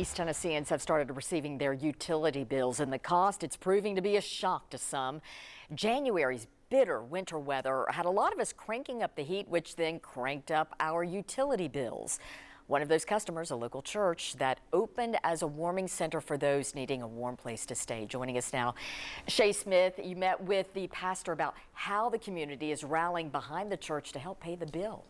East Tennesseans have started receiving their utility bills, and the cost, it's proving to be a shock to some. January's bitter winter weather had a lot of us cranking up the heat, which then cranked up our utility bills. One of those customers, a local church that opened as a warming center for those needing a warm place to stay. Joining us now, Shay Smith, you met with the pastor about how the community is rallying behind the church to help pay the bill.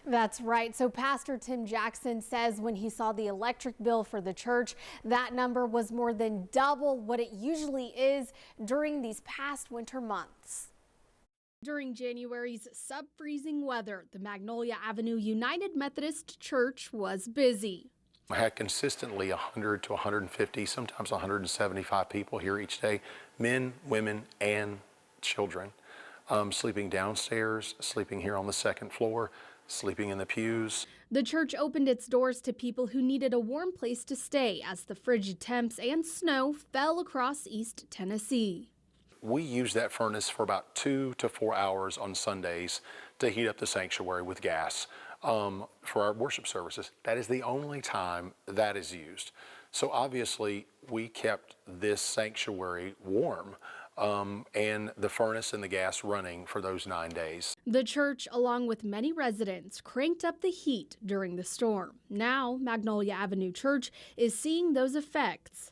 That's right. So Pastor Tim Jackson says when he saw the electric bill for the church, that number was more than double what it usually is during these past winter months. During January's sub-freezing weather, the Magnolia Avenue United Methodist Church was busy. I had consistently 100 to 150, sometimes 175 people here each day, men, women, and children, sleeping downstairs, sleeping here on the second floor, sleeping in the pews. The church opened its doors to people who needed a warm place to stay as the frigid temps and snow fell across East Tennessee. We use that furnace for about 2 to 4 hours on Sundays to heat up the sanctuary with gas for our worship services. That is the only time that is used. So obviously we kept this sanctuary warm and the furnace and the gas running for those 9 days. The church, along with many residents, cranked up the heat during the storm. Now, Magnolia Avenue Church is seeing those effects.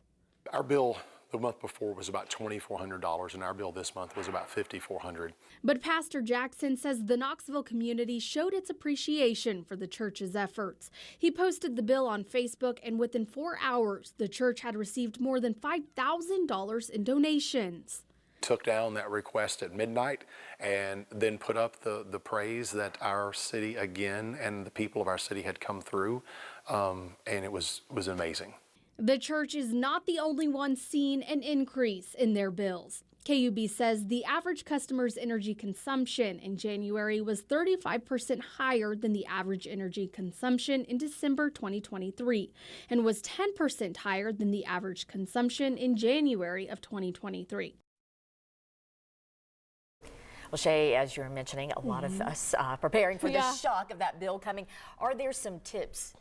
Our bill the month before was about $2,400, and our bill this month was about $5,400. But Pastor Jackson says the Knoxville community showed its appreciation for the church's efforts. He posted the bill on Facebook, and within 4 hours, the church had received more than $5,000 in donations. Took down that request at midnight and then put up the praise that our city again and the people of our city had come through, and it was amazing. The church is not the only one seeing an increase in their bills. KUB says the average customer's energy consumption in January was 35% higher than the average energy consumption in December 2023 and was 10% higher than the average consumption in January of 2023. Well, Shay, as you're mentioning, a lot of us preparing for the shock of that bill coming. Are there some tips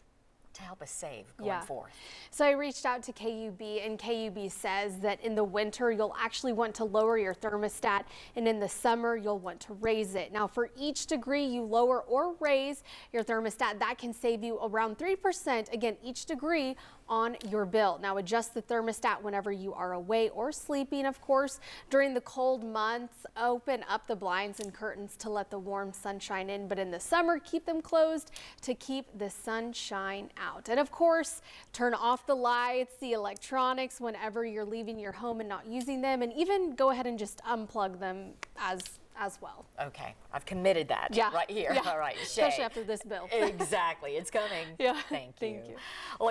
to help us save going forward? So I reached out to KUB, and KUB says that in the winter you'll actually want to lower your thermostat, and in the summer you'll want to raise it. Now for each degree you lower or raise your thermostat, that can save you around 3%, again each degree, on your bill. Now adjust the thermostat whenever you are away or sleeping, of course. During the cold months, open up the blinds and curtains to let the warm sunshine in, but in the summer keep them closed to keep the sunshine out. And of course, turn off the lights, the electronics whenever you're leaving your home and not using them, and even go ahead and just unplug them as well. Okay, I've committed that right here. All right, Shay. Especially after this bill. Exactly, it's coming. Yeah. Thank you. Thank you. Well,